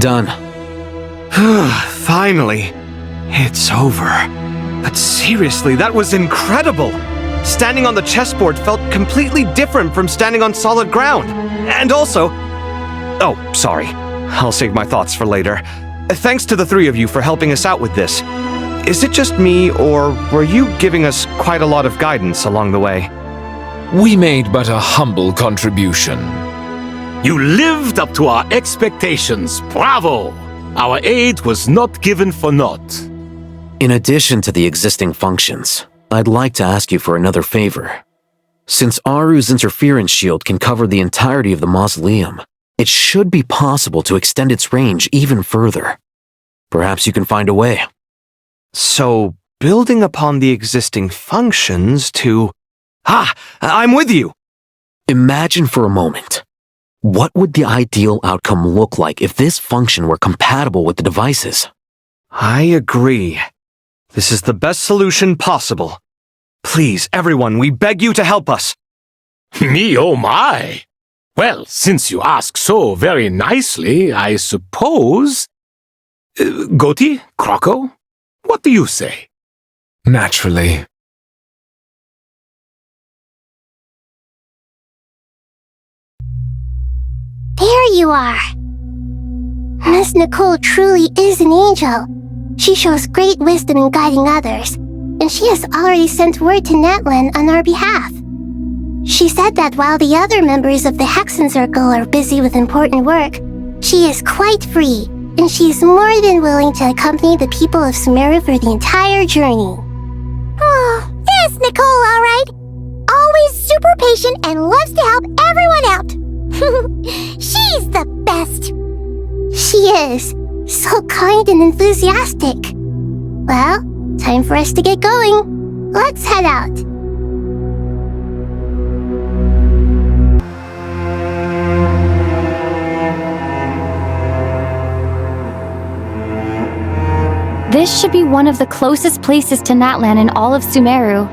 done. Finally. It's over. But seriously, that was incredible! Standing on the chessboard felt completely different from standing on solid ground. And also... Oh, sorry. I'll save my thoughts for later. Thanks to the three of you for helping us out with this. Is it just me, or were you giving us quite a lot of guidance along the way? We made but a humble contribution. You lived up to our expectations. Bravo! Our aid was not given for naught. In addition to the existing functions, I'd like to ask you for another favor. Since Aru's interference shield can cover the entirety of the mausoleum, it should be possible to extend its range even further. Perhaps you can find a way. So, building upon the existing functions to... I'm with you! Imagine for a moment. What would the ideal outcome look like if this function were compatible with the devices? I agree. This is the best solution possible. Please, everyone, we beg you to help us. Me, oh my! Well, since you ask so very nicely, I suppose... Goti? Croco? What do you say? Naturally. There you are! Miss Nicole truly is an angel. She shows great wisdom in guiding others, and she has already sent word to Natlan on our behalf. She said that while the other members of the Hexen Circle are busy with important work, she is quite free, and she is more than willing to accompany the people of Sumeru for the entire journey. Oh, there's Nicole, all right. Always super patient and loves to help everyone out. She's the best. She is. So kind and enthusiastic. Well, time for us to get going. Let's head out. This should be one of the closest places to Natlan in all of Sumeru.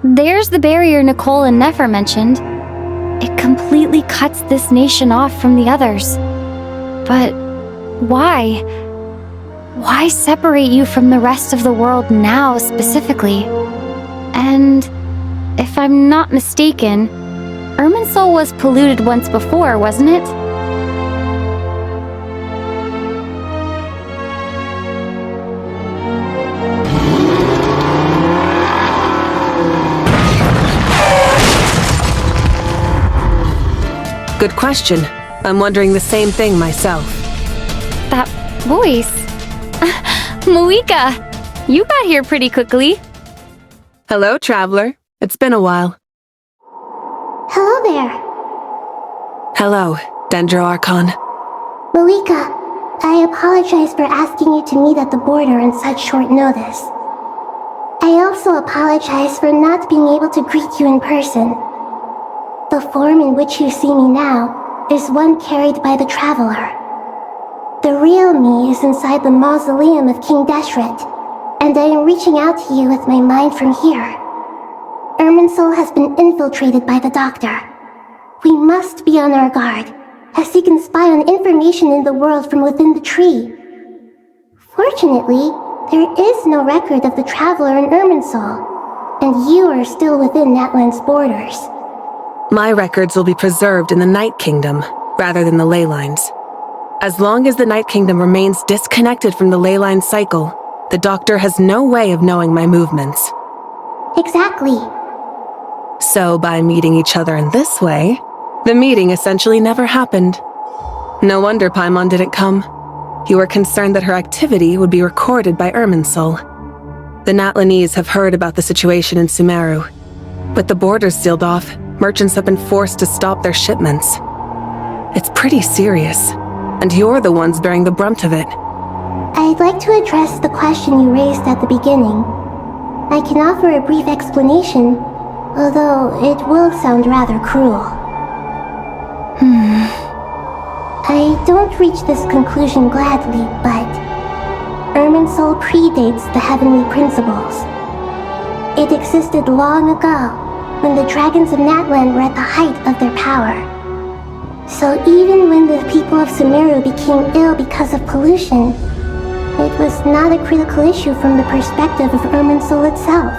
There's the barrier Nicole and Nefer mentioned. It completely cuts this nation off from the others. But why? Why separate you from the rest of the world now specifically? And if I'm not mistaken, Irminsul was polluted once before, wasn't it? Good question. I'm wondering the same thing myself. That voice. Moika, you got here pretty quickly. Hello, traveler. It's been a while. Hello there. Hello, Dendro Archon. Moika, I apologize for asking you to meet at the border on such short notice. I also apologize for not being able to greet you in person. The form in which you see me now is one carried by the traveler. The real me is inside the mausoleum of King Deshret, and I am reaching out to you with my mind from here. Irminsul has been infiltrated by the Doctor. We must be on our guard, as he can spy on information in the world from within the tree. Fortunately, there is no record of the traveler in Irminsul, and you are still within Natlan's borders. My records will be preserved in the Night Kingdom, rather than the ley lines. As long as the Night Kingdom remains disconnected from the ley line cycle, the Doctor has no way of knowing my movements. Exactly. So by meeting each other in this way, the meeting essentially never happened. No wonder Paimon didn't come. You were concerned that her activity would be recorded by Irminsul. The Natlanese have heard about the situation in Sumeru. With the borders sealed off, merchants have been forced to stop their shipments. It's pretty serious, and you're the ones bearing the brunt of it. I'd like to address the question you raised at the beginning. I can offer a brief explanation, although it will sound rather cruel. I don't reach this conclusion gladly, but Irminsul predates the heavenly principles. It existed long ago, when the dragons of Natlan were at the height of their power. So even when the people of Sumeru became ill because of pollution, it was not a critical issue from the perspective of Irminsul itself.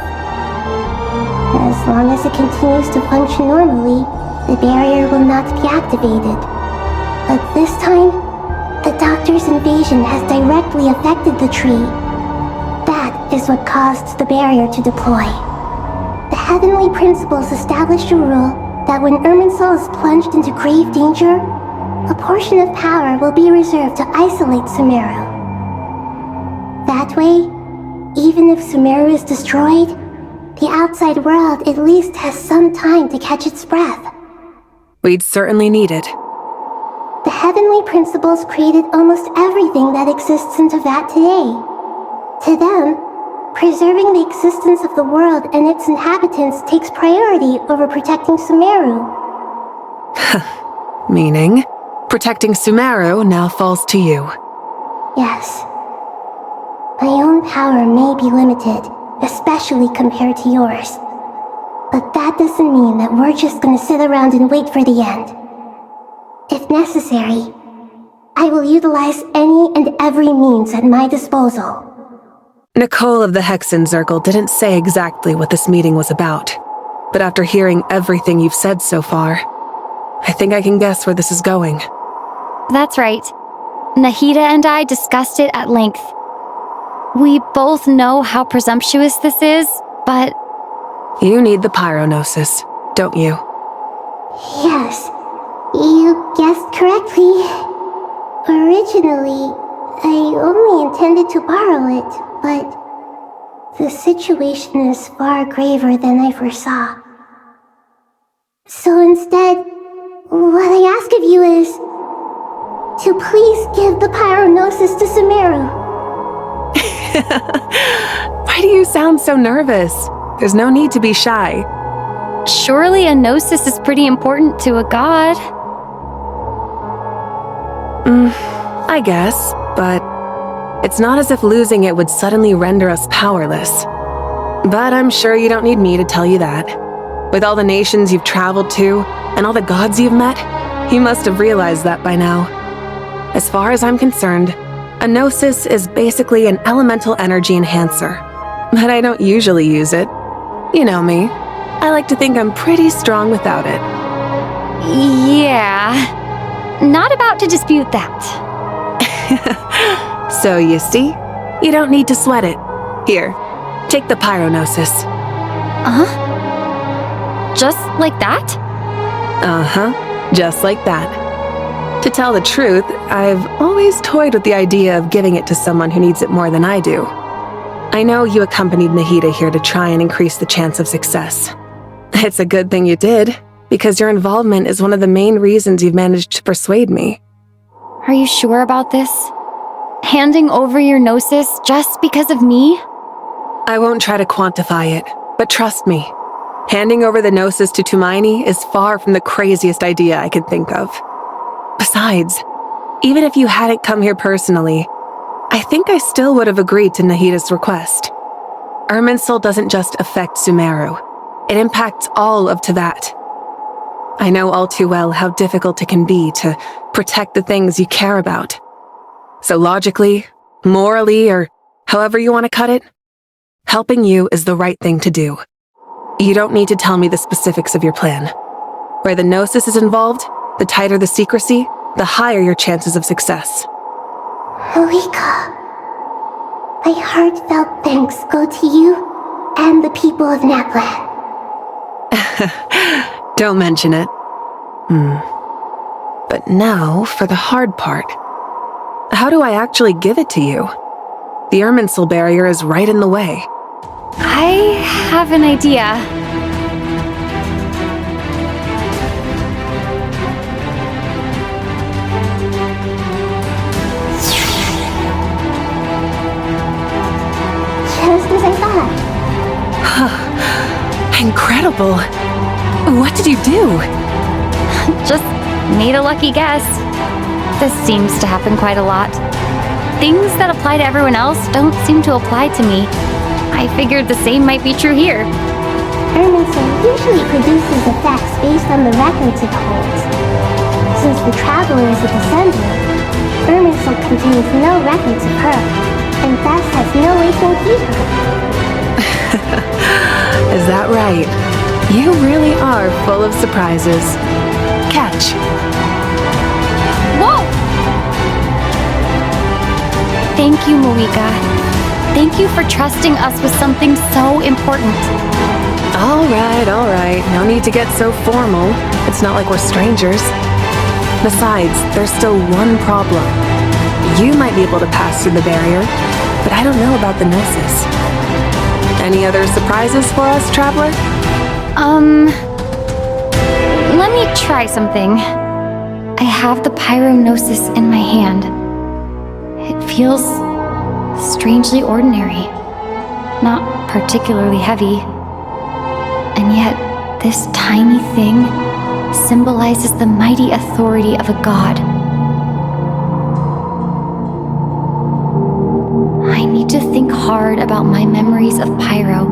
As long as it continues to function normally, the barrier will not be activated. But this time, the Doctor's invasion has directly affected the tree. That is what caused the barrier to deploy. The Heavenly Principles established a rule that when Irminsul is plunged into grave danger, a portion of power will be reserved to isolate Sumeru. That way, even if Sumeru is destroyed, the outside world at least has some time to catch its breath. We'd certainly need it. The Heavenly Principles created almost everything that exists in Teyvat today. To them, preserving the existence of the world and its inhabitants takes priority over protecting Sumeru. Meaning, protecting Sumeru now falls to you. Yes. My own power may be limited, especially compared to yours. But that doesn't mean that we're just gonna sit around and wait for the end. If necessary, I will utilize any and every means at my disposal. Nicole of the Hexen Circle didn't say exactly what this meeting was about, but after hearing everything you've said so far, I think I can guess where this is going. That's right. Nahida and I discussed it at length. We both know how presumptuous this is, but... You need the pyronosis, don't you? Yes, you guessed correctly. Originally, I only intended to borrow it, but the situation is far graver than I foresaw. So instead, what I ask of you is to please give the pyronosis to Sumeru. Why do you sound so nervous? There's no need to be shy. Surely a gnosis is pretty important to a god. I guess, but it's not as if losing it would suddenly render us powerless. But I'm sure you don't need me to tell you that. With all the nations you've traveled to, and all the gods you've met, you must have realized that by now. As far as I'm concerned, a gnosis is basically an elemental energy enhancer. But I don't usually use it. You know me. I like to think I'm pretty strong without it. Yeah. Not about to dispute that. So you see, you don't need to sweat it. Here, take the pyronosis. Just like that? Just like that. To tell the truth, I've always toyed with the idea of giving it to someone who needs it more than I do. I know you accompanied Nahida here to try and increase the chance of success. It's a good thing you did, because your involvement is one of the main reasons you've managed to persuade me. Are you sure about this? Handing over your gnosis just because of me? I won't try to quantify it, but trust me, handing over the gnosis to Tumaini is far from the craziest idea I could think of. Besides, even if you hadn't come here personally, I think I still would have agreed to Nahida's request. Irminsul doesn't just affect Sumeru. It impacts all of Teyvat. I know all too well how difficult it can be to protect the things you care about. So logically, morally, or however you want to cut it, helping you is the right thing to do. You don't need to tell me the specifics of your plan. Where the gnosis is involved, the tighter the secrecy, the higher your chances of success. Eureka! My heartfelt thanks go to you and the people of Naplan. Don't mention it. But now for the hard part. How do I actually give it to you? The Irminsul barrier is right in the way. I have an idea. Just as I thought. Incredible! What did you do? Just made a lucky guess. This seems to happen quite a lot. Things that apply to everyone else don't seem to apply to me. I figured the same might be true here. Irminsul usually produces effects based on the records it holds. Since the Traveler is a descendant, Irminsul contains no records of her, and thus has no way to impede her. Is that right? You really are full of surprises. Catch. Whoa! Thank you, Moika. Thank you for trusting us with something so important. All right. No need to get so formal. It's not like we're strangers. Besides, there's still one problem. You might be able to pass through the barrier, but I don't know about the Gnosis. Any other surprises for us, Traveler? Let me try something. I have the Pyro-Gnosis in my hand. It feels strangely ordinary, not particularly heavy. And yet, this tiny thing symbolizes the mighty authority of a god. I need to think hard about my memories of Pyro,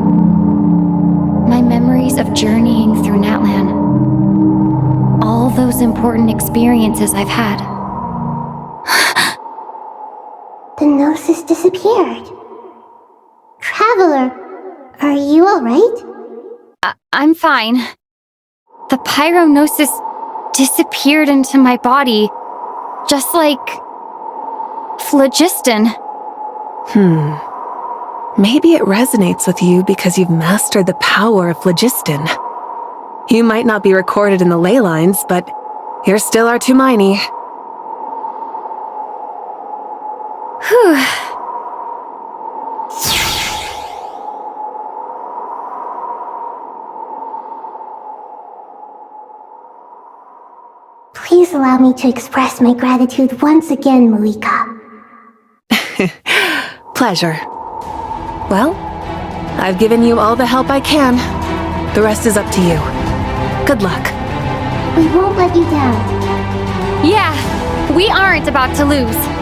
my memories of journeying through Natlan, all those important experiences I've had. The Gnosis disappeared. Traveler, are you alright? I'm fine. The Pyro-Gnosis disappeared into my body, just like phlogiston. Maybe it resonates with you because you've mastered the power of phlogiston. You might not be recorded in the ley lines, but you're still our Tumaini. Whew. Please allow me to express my gratitude once again, Moika. Pleasure. Well, I've given you all the help I can. The rest is up to you. Good luck. We won't let you down. Yeah, we aren't about to lose.